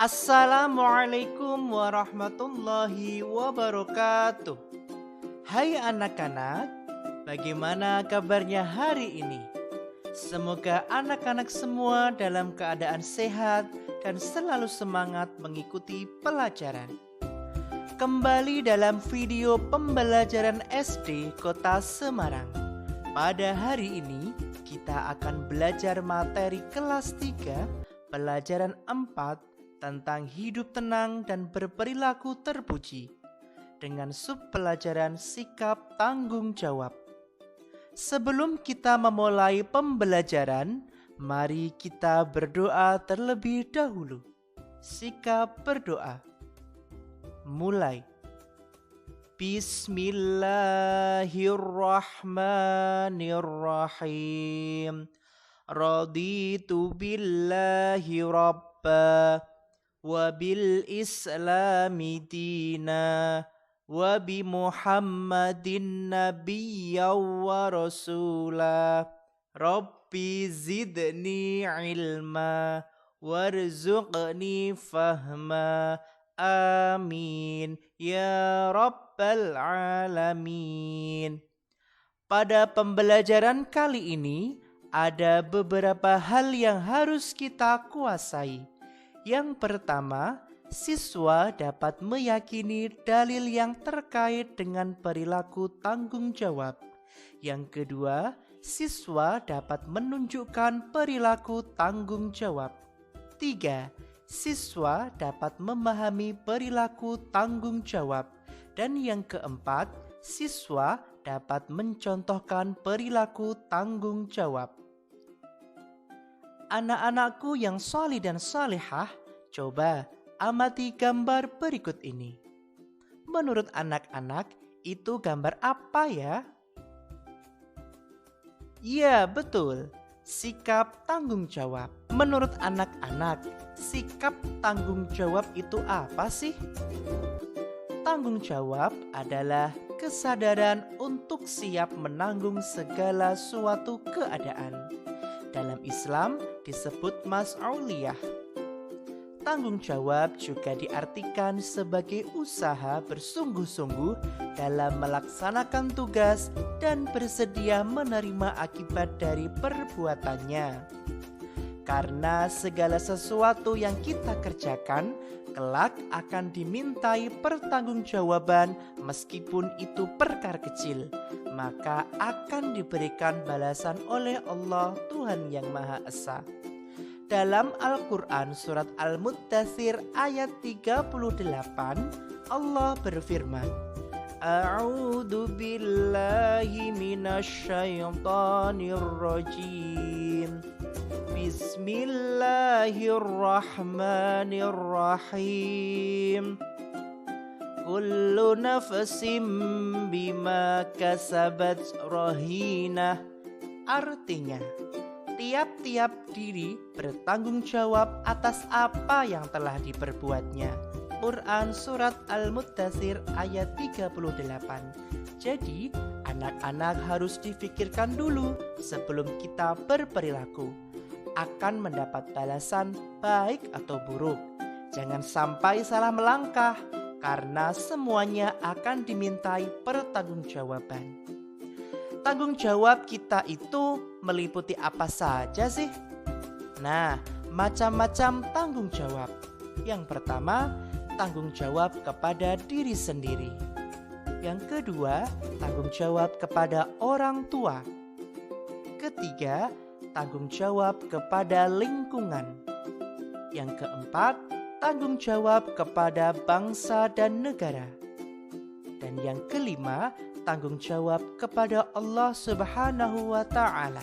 Assalamualaikum warahmatullahi wabarakatuh. Hai anak-anak, bagaimana kabarnya hari ini? Semoga anak-anak semua dalam keadaan sehat dan selalu semangat mengikuti pelajaran. Kembali dalam video pembelajaran SD Kota Semarang. Pada hari ini kita akan belajar materi kelas 3, pelajaran 4 tentang hidup tenang dan berperilaku terpuji dengan sub pelajaran sikap tanggung jawab. Sebelum kita memulai pembelajaran, mari kita berdoa terlebih dahulu. Sikap berdoa. Mulai. Bismillahirrahmanirrahim. Raditu billahi rabba wa bil islami dina wa bi muhammadin nabiyya wa rasula rabbi zidni ilma warzuqni fahma amin ya rabbal alamin. Pada pembelajaran kali ini ada beberapa hal yang harus kita kuasai. Yang pertama, siswa dapat meyakini dalil yang terkait dengan perilaku tanggung jawab. Yang kedua, siswa dapat menunjukkan perilaku tanggung jawab. 3. Siswa dapat memahami perilaku tanggung jawab. Dan yang keempat, siswa dapat mencontohkan perilaku tanggung jawab. Anak-anakku yang salih dan salihah, coba amati gambar berikut ini. Menurut anak-anak, itu gambar apa ya? Ya, betul. Sikap tanggung jawab. Menurut anak-anak, sikap tanggung jawab itu apa sih? Tanggung jawab adalah kesadaran untuk siap menanggung segala suatu keadaan. Dalam Islam disebut mas'uliyah. Tanggung jawab juga diartikan sebagai usaha bersungguh-sungguh dalam melaksanakan tugas dan bersedia menerima akibat dari perbuatannya. Karena segala sesuatu yang kita kerjakan kelak akan dimintai pertanggungjawaban meskipun itu perkara kecil, maka akan diberikan balasan oleh Allah Tuhan yang Maha Esa. Dalam Al-Quran surat Al-Muddatsir ayat 38, Allah berfirman, A'udzu billahi minasyaitonir rajim. Bismillahirrahmanirrahim. Kullu nafsim bima kasabat rahinah. Artinya, tiap-tiap diri bertanggung jawab atas apa yang telah diperbuatnya. Quran surat Al-Muddatsir ayat 38. Jadi, anak-anak harus difikirkan dulu sebelum kita berperilaku. Akan mendapat balasan baik atau buruk. Jangan sampai salah melangkah, karena semuanya akan dimintai pertanggungjawaban. Tanggung jawab kita itu meliputi apa saja sih? Nah, macam-macam tanggung jawab. Yang pertama, tanggung jawab kepada diri sendiri. Yang kedua, tanggung jawab kepada orang tua. Ketiga, tanggung jawab kepada lingkungan. Yang keempat, tanggung jawab kepada bangsa dan negara. Dan yang kelima, tanggung jawab kepada Allah Subhanahu wa Ta'ala.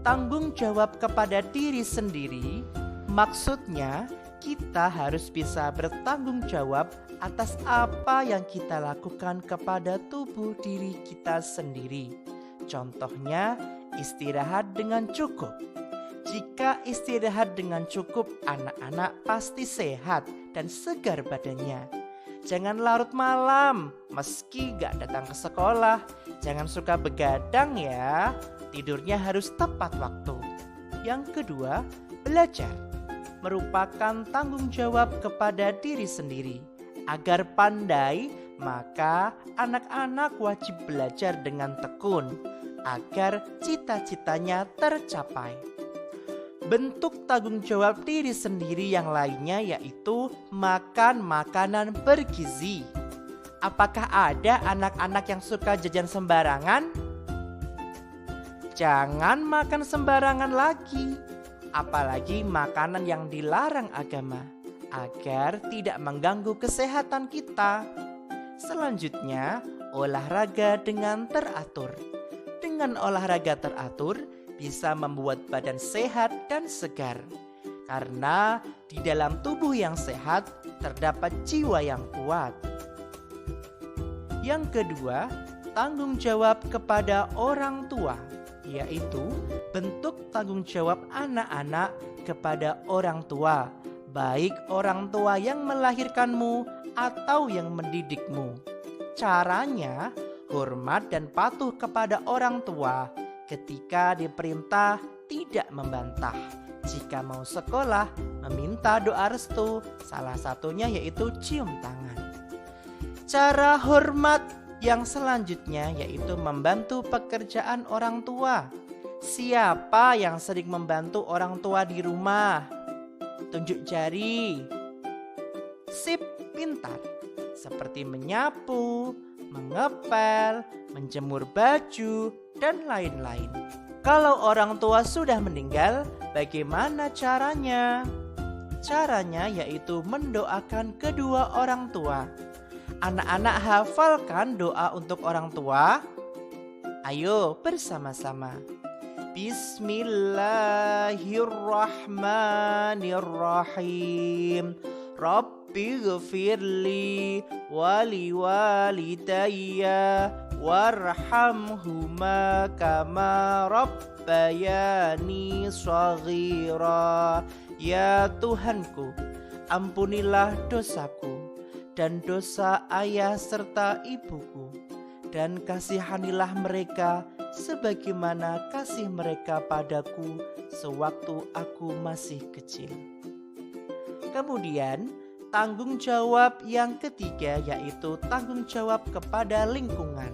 Tanggung jawab kepada diri sendiri, maksudnya kita harus bisa bertanggung jawab atas apa yang kita lakukan kepada tubuh diri kita sendiri. Contohnya, istirahat dengan cukup. Jika istirahat dengan cukup, anak-anak pasti sehat dan segar badannya. Jangan larut malam meski gak datang ke sekolah. Jangan suka begadang ya. Tidurnya harus tepat waktu. Yang kedua, belajar. merupakan tanggung jawab kepada diri sendiri. Agar pandai, maka anak-anak wajib belajar dengan tekun agar cita-citanya tercapai. Bentuk tanggung jawab diri sendiri yang lainnya yaitu makan makanan bergizi. Apakah ada anak-anak yang suka jajan sembarangan? Jangan makan sembarangan lagi, apalagi makanan yang dilarang agama, agar tidak mengganggu kesehatan kita. Selanjutnya, olahraga dengan teratur. Dengan olahraga teratur, bisa membuat badan sehat dan segar. Karena di dalam tubuh yang sehat, terdapat jiwa yang kuat. Yang kedua, tanggung jawab kepada orang tua, yaitu bentuk tanggung jawab anak-anak kepada orang tua, baik orang tua yang melahirkanmu atau yang mendidikmu. Caranya, hormat dan patuh kepada orang tua. Ketika diperintah, tidak membantah. Jika mau sekolah, meminta doa restu, salah satunya yaitu cium tangan. Cara hormat yang selanjutnya yaitu membantu pekerjaan orang tua. Siapa yang sering membantu orang tua di rumah? Tunjuk jari. Sip, pintar. Seperti menyapu, mengepel, menjemur baju, dan lain-lain. Kalau orang tua sudah meninggal, bagaimana caranya? Caranya yaitu mendoakan kedua orang tua. Anak-anak hafalkan doa untuk orang tua. Ayo bersama-sama. Bismillahirrahmanirrahim. Rabbighfirli wali walidayya warhamhuma kama rabbayani shaghira. Ya Tuhanku, ampunilah dosaku dan dosa ayah serta ibuku, dan kasihanilah mereka sebagaimana kasih mereka padaku sewaktu aku masih kecil. Kemudian tanggung jawab yang ketiga yaitu tanggung jawab kepada lingkungan,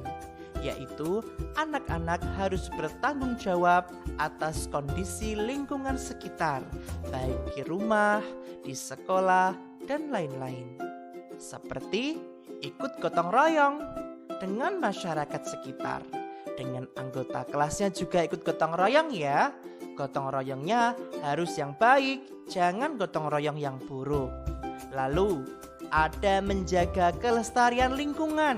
yaitu anak-anak harus bertanggung jawab atas kondisi lingkungan sekitar, baik di rumah, di sekolah, dan lain-lain. Seperti ikut gotong royong dengan masyarakat sekitar. Dengan anggota kelasnya juga ikut gotong royong ya. Gotong royongnya harus yang baik, jangan gotong royong yang buruk. Lalu ada menjaga kelestarian lingkungan.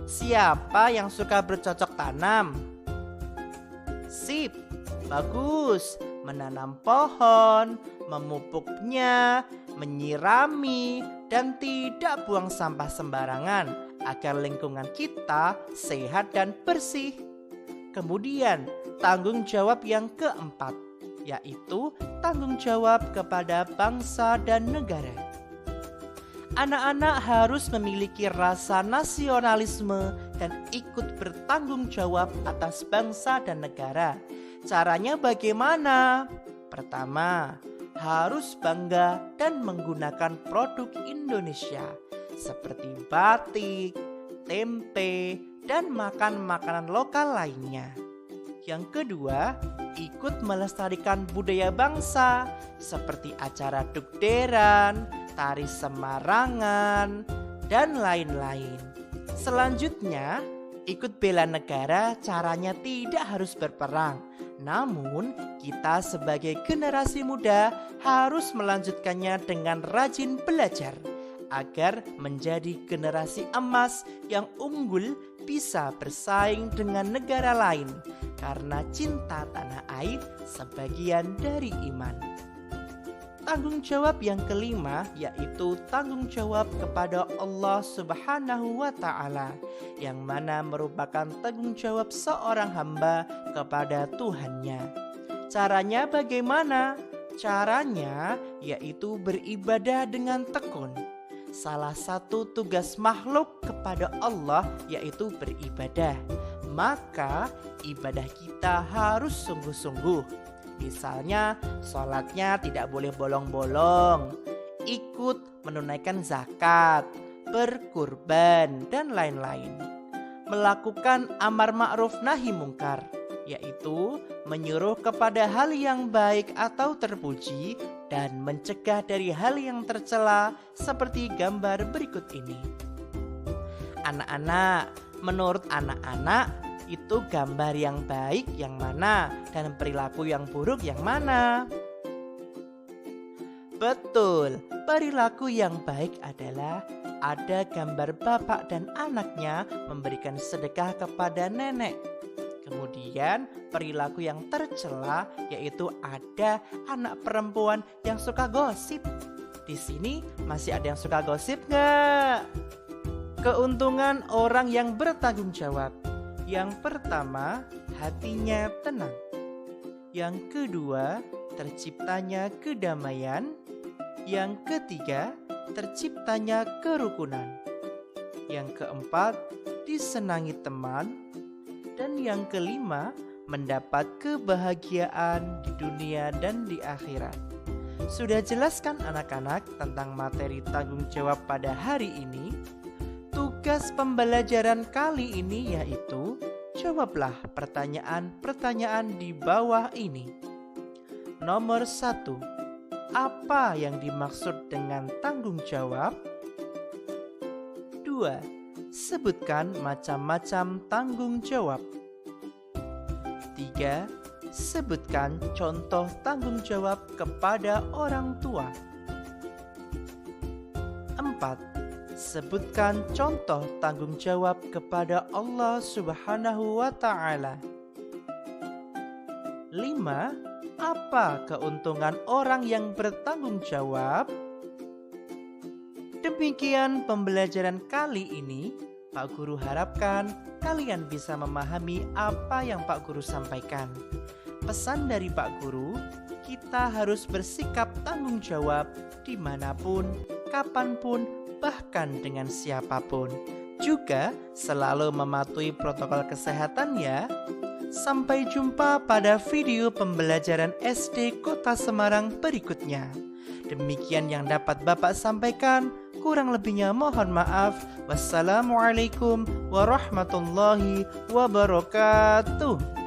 Siapa yang suka bercocok tanam? Sip, bagus. Menanam pohon, memupuknya, menyirami, dan tidak buang sampah sembarangan agar lingkungan kita sehat dan bersih. Kemudian tanggung jawab yang keempat, yaitu tanggung jawab kepada bangsa dan negara. Anak-anak harus memiliki rasa nasionalisme dan ikut bertanggung jawab atas bangsa dan negara. Caranya bagaimana? Pertama, harus bangga dan menggunakan produk Indonesia seperti batik, tempe, dan makan makanan lokal lainnya. Yang kedua, ikut melestarikan budaya bangsa seperti acara dugderan, tari semarangan, dan lain-lain. Selanjutnya, ikut bela negara. Caranya tidak harus berperang, namun kita sebagai generasi muda harus melanjutkannya dengan rajin belajar agar menjadi generasi emas yang unggul, bisa bersaing dengan negara lain karena cinta tanah air sebagian dari iman. Tanggung jawab yang kelima yaitu tanggung jawab kepada Allah Subhanahu wa Ta'ala, yang mana merupakan tanggung jawab seorang hamba kepada Tuhannya. Caranya bagaimana? Caranya yaitu beribadah dengan tekun. Salah satu tugas makhluk kepada Allah yaitu beribadah. Maka ibadah kita harus sungguh-sungguh. Misalnya, sholatnya tidak boleh bolong-bolong, ikut menunaikan zakat, berkurban, dan lain-lain. Melakukan amar ma'ruf nahi mungkar, yaitu menyuruh kepada hal yang baik atau terpuji dan mencegah dari hal yang tercela seperti gambar berikut ini. Anak-anak, menurut anak-anak, itu gambar yang baik yang mana dan perilaku yang buruk yang mana? Betul, perilaku yang baik adalah ada gambar bapak dan anaknya memberikan sedekah kepada nenek. Kemudian perilaku yang tercela yaitu ada anak perempuan yang suka gosip. Di sini masih ada yang suka gosip nggak? Keuntungan orang yang bertanggung jawab. Yang pertama, hatinya tenang. Yang kedua, terciptanya kedamaian. Yang ketiga, terciptanya kerukunan. Yang keempat, disenangi teman. Dan yang kelima, mendapat kebahagiaan di dunia dan di akhirat. Sudah jelaskan anak-anak tentang materi tanggung jawab pada hari ini? Tugas pembelajaran kali ini yaitu jawablah pertanyaan-pertanyaan di bawah ini. Nomor 1. Apa yang dimaksud dengan tanggung jawab? 2. Sebutkan macam-macam tanggung jawab. 3. Sebutkan contoh tanggung jawab kepada orang tua. 4. Sebutkan contoh tanggung jawab kepada Allah Subhanahu wa Ta'ala. 5. Apa keuntungan orang yang bertanggung jawab? Demikian pembelajaran kali ini. Pak Guru harapkan kalian bisa memahami apa yang Pak Guru sampaikan. Pesan dari Pak Guru, kita harus bersikap tanggung jawab dimanapun, kapanpun, bahkan dengan siapapun. Juga selalu mematuhi protokol kesehatan ya. Sampai jumpa pada video pembelajaran SD Kota Semarang berikutnya. Demikian yang dapat Bapak sampaikan. Kurang lebihnya mohon maaf. Wassalamualaikum warahmatullahi wabarakatuh.